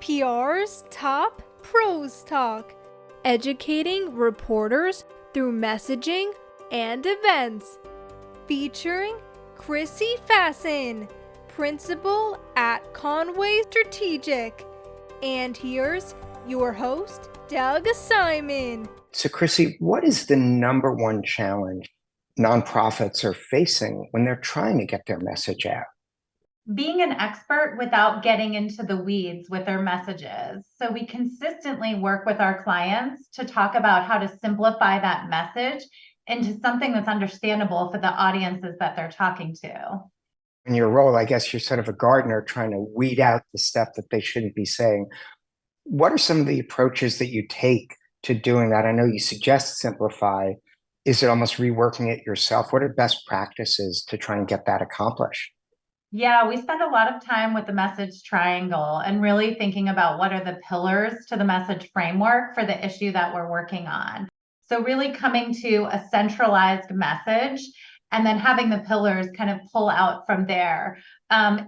PR's Top Pros Talk, educating reporters through messaging and events. Featuring Chrissy Fasten, principal at Conway Strategic. And here's your host, Doug Simon. So, Chrissy, what is the number one challenge nonprofits are facing when they're trying to get their message out? Being an expert without getting into the weeds with their messages. So we consistently work with our clients to talk about how to simplify that message into something that's understandable for the audiences that they're talking to. In your role, I guess you're sort of a gardener trying to weed out the stuff that they shouldn't be saying. What are some of the approaches that you take to doing that? I know you suggest simplify. Is it almost reworking it yourself? What are best practices to try and get that accomplished? Yeah, we spend a lot of time with the message triangle and really thinking about what are the pillars to the message framework for the issue that we're working on. So really coming to a centralized message and then having the pillars kind of pull out from there,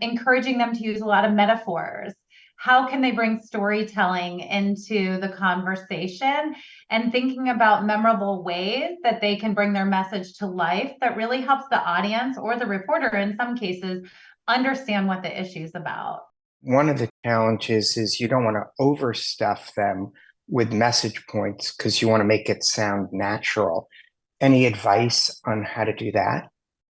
encouraging them to use a lot of metaphors. How can they bring storytelling into the conversation and thinking about memorable ways that they can bring their message to life that really helps the audience or the reporter in some cases understand what the issue is about. One of the challenges is you don't want to overstuff them with message points because you want to make it sound natural. Any advice on how to do that?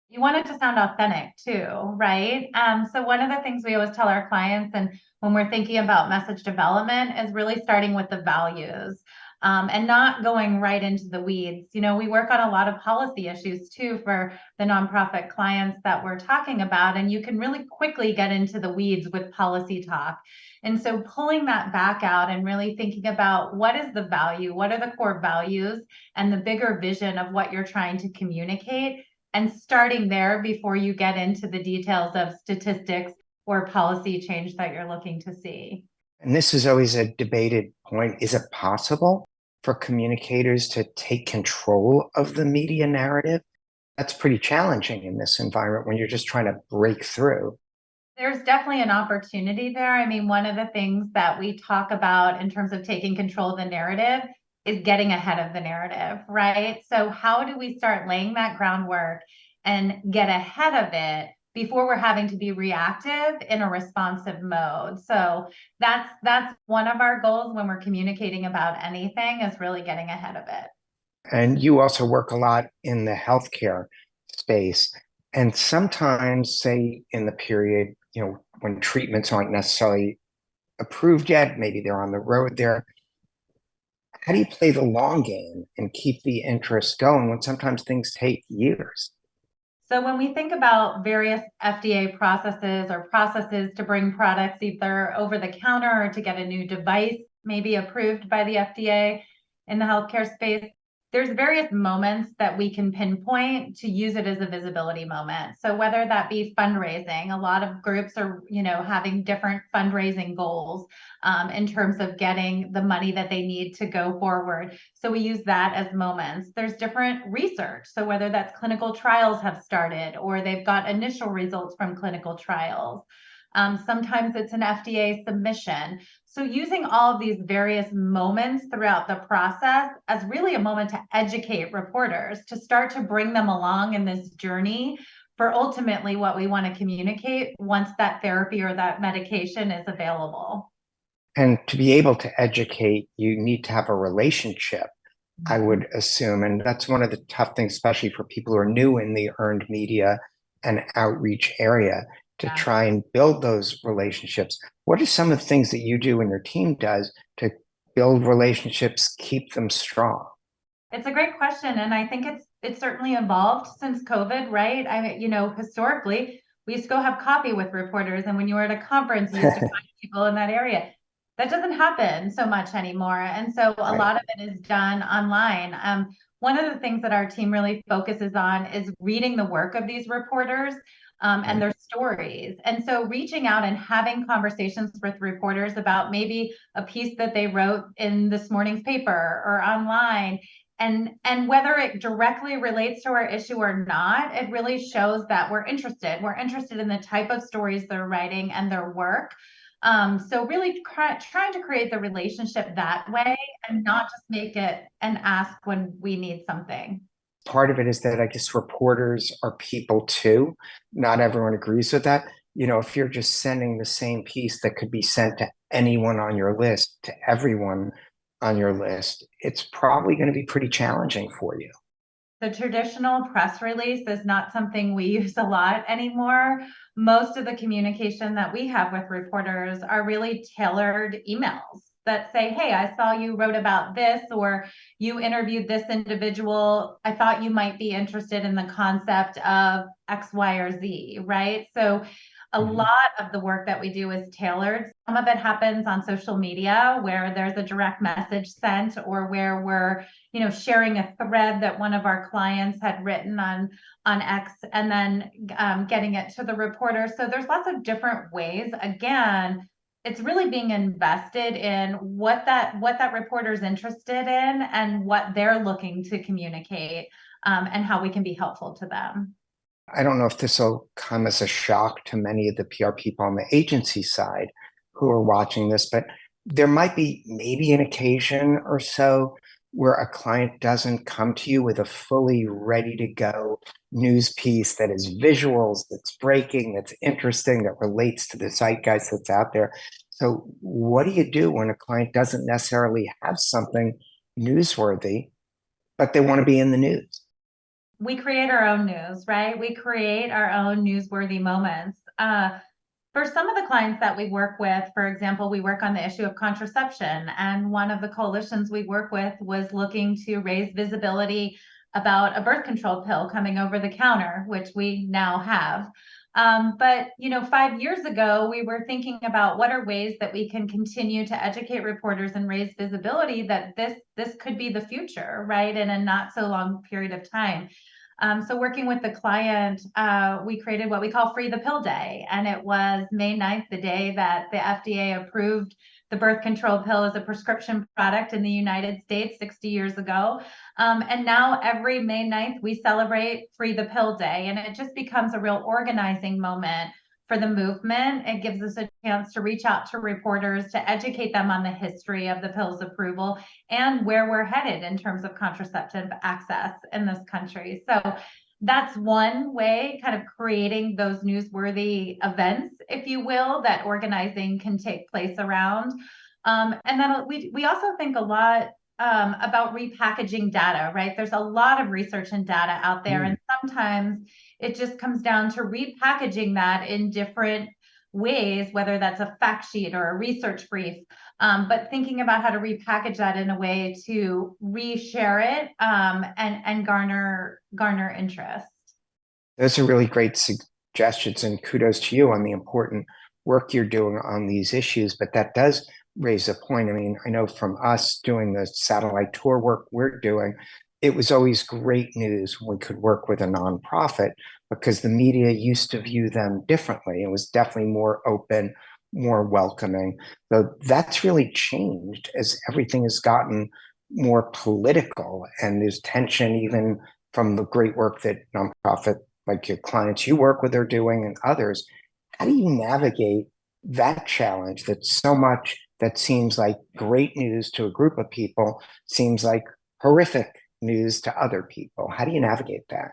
You want it to sound authentic too, right? So one of the things we always tell our clients, and when we're thinking about message development, is really starting with the values. And not going right into the weeds. You know, we work on a lot of policy issues too for the nonprofit clients that we're talking about, and you can really quickly get into the weeds with policy talk. And so pulling that back out and really thinking about what is the value, what are the core values, and the bigger vision of what you're trying to communicate, and starting there before you get into the details of statistics or policy change that you're looking to see. And this is always a debated point. Is it possible for communicators to take control of the media narrative? That's pretty challenging in this environment when you're just trying to break through. There's definitely an opportunity there. I mean, one of the things that we talk about in terms of taking control of the narrative is getting ahead of the narrative, right? So how do we start laying that groundwork and get ahead of it before we're having to be reactive in a responsive mode? So that's one of our goals when we're communicating about anything, is really getting ahead of it. And you also work a lot in the healthcare space. And sometimes, say, in the period, when treatments aren't necessarily approved yet, maybe they're on the road there. How do you play the long game and keep the interest going when sometimes things take years? So when we think about various FDA processes or processes to bring products either over the counter or to get a new device maybe approved by the FDA in the healthcare space, there's various moments that we can pinpoint to use it as a visibility moment. So whether that be fundraising, a lot of groups are, having different fundraising goals in terms of getting the money that they need to go forward. So we use that as moments. There's different research. So whether that's clinical trials have started or they've got initial results from clinical trials. Sometimes it's an FDA submission. So using all of these various moments throughout the process as really a moment to educate reporters, to start to bring them along in this journey for ultimately what we want to communicate once that therapy or that medication is available. And to be able to educate, you need to have a relationship, I would assume. And that's one of the tough things, especially for people who are new in the earned media and outreach area, to try and build those relationships. What are some of the things that you do and your team does to build relationships, keep them strong? It's a great question. And I think it's certainly evolved since COVID, right? Historically, we used to go have coffee with reporters. And when you were at a conference, you used to find people in that area. That doesn't happen so much anymore. And so a lot of it is done online. One of the things that our team really focuses on is reading the work of these reporters and their stories. And so reaching out and having conversations with reporters about maybe a piece that they wrote in this morning's paper or online, and whether it directly relates to our issue or not, it really shows that we're interested. We're interested in the type of stories they're writing and their work. So really trying to create the relationship that way and not just make it an ask when we need something. Part of it is that I guess reporters are people too. Not everyone agrees with that. If you're just sending the same piece that could be sent to anyone on your list, to everyone on your list, it's probably going to be pretty challenging for you. The traditional press release is not something we use a lot anymore. Most of the communication that we have with reporters are really tailored emails that say, hey, I saw you wrote about this, or you interviewed this individual. I thought you might be interested in the concept of X, Y, or Z, right? So a lot of the work that we do is tailored. Some of it happens on social media where there's a direct message sent, or where we're, sharing a thread that one of our clients had written on X, and then getting it to the reporter. So there's lots of different ways. Again, it's really being invested in what that reporter is interested in and what they're looking to communicate, and how we can be helpful to them. I don't know if this will come as a shock to many of the PR people on the agency side who are watching this, but there might be maybe an occasion or so where a client doesn't come to you with a fully ready to go news piece that is visuals, that's breaking, that's interesting, that relates to the zeitgeist that's out there. So what do you do when a client doesn't necessarily have something newsworthy, but they want to be in the news? We create our own news, right? We create our own newsworthy moments. For some of the clients that we work with, for example, we work on the issue of contraception, and one of the coalitions we work with was looking to raise visibility about a birth control pill coming over the counter, which we now have. But 5 years ago, we were thinking about what are ways that we can continue to educate reporters and raise visibility that this could be the future, right? In a not so long period of time. So working with the client, we created what we call Free the Pill Day. And it was May 9th, the day that the FDA approved the birth control pill as a prescription product in the United States 60 years ago. And now every May 9th, we celebrate Free the Pill Day. And it just becomes a real organizing moment for the movement. It gives us a chance to reach out to reporters to educate them on the history of the pill's approval and where we're headed in terms of contraceptive access in this country. So that's one way, kind of creating those newsworthy events, if you will, that organizing can take place around. And then we also think a lot about repackaging data, right? There's a lot of research and data out there, and sometimes it just comes down to repackaging that in different ways, whether that's a fact sheet or a research brief, but thinking about how to repackage that in a way to reshare it, and garner interest. Those are really great suggestions, and kudos to you on the important work you're doing on these issues. But that does raise a point. I mean, I know from us doing the satellite tour work we're doing, it was always great news when we could work with a nonprofit because the media used to view them differently. It was definitely more open, more welcoming. So that's really changed as everything has gotten more political, and there's tension even from the great work that nonprofit like your clients you work with are doing and others. How do you navigate that challenge that so much that seems like great news to a group of people seems like horrific news to other people? How do you navigate that?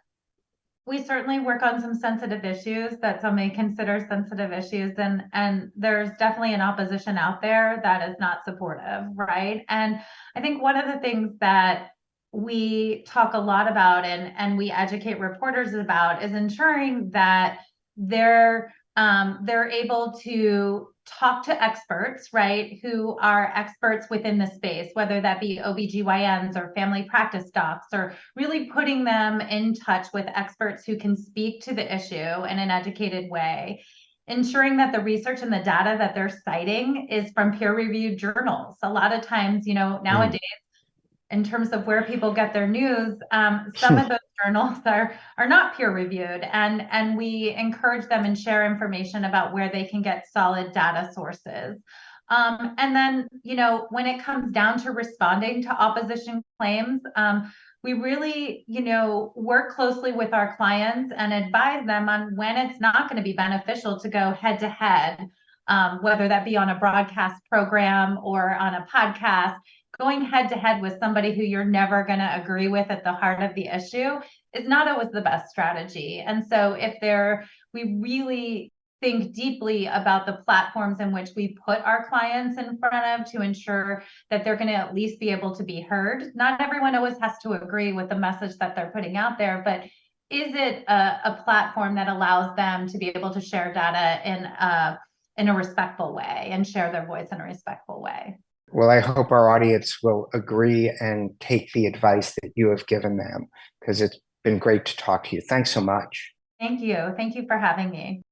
We certainly work on some sensitive issues that some may consider sensitive issues, and there's definitely an opposition out there that is not supportive, right? And I think one of the things that we talk a lot about and we educate reporters about is ensuring that they're able to talk to experts, right, who are experts within the space, whether that be OBGYNs or family practice docs, or really putting them in touch with experts who can speak to the issue in an educated way. Ensuring that the research and the data that they're citing is from peer-reviewed journals. A lot of times, nowadays, in terms of where people get their news, some of those journals are not peer reviewed, and we encourage them and share information about where they can get solid data sources. And then, when it comes down to responding to opposition claims, we really, work closely with our clients and advise them on when it's not going to be beneficial to go head to head whether that be on a broadcast program or on a podcast, going head to head with somebody who you're never going to agree with at the heart of the issue is not always the best strategy. And so we really think deeply about the platforms in which we put our clients in front of to ensure that they're going to at least be able to be heard. Not everyone always has to agree with the message that they're putting out there, but is it a platform that allows them to be able to share data in a respectful way and share their voice in a respectful way? Well, I hope our audience will agree and take the advice that you have given them, because it's been great to talk to you. Thanks so much. Thank you. Thank you for having me.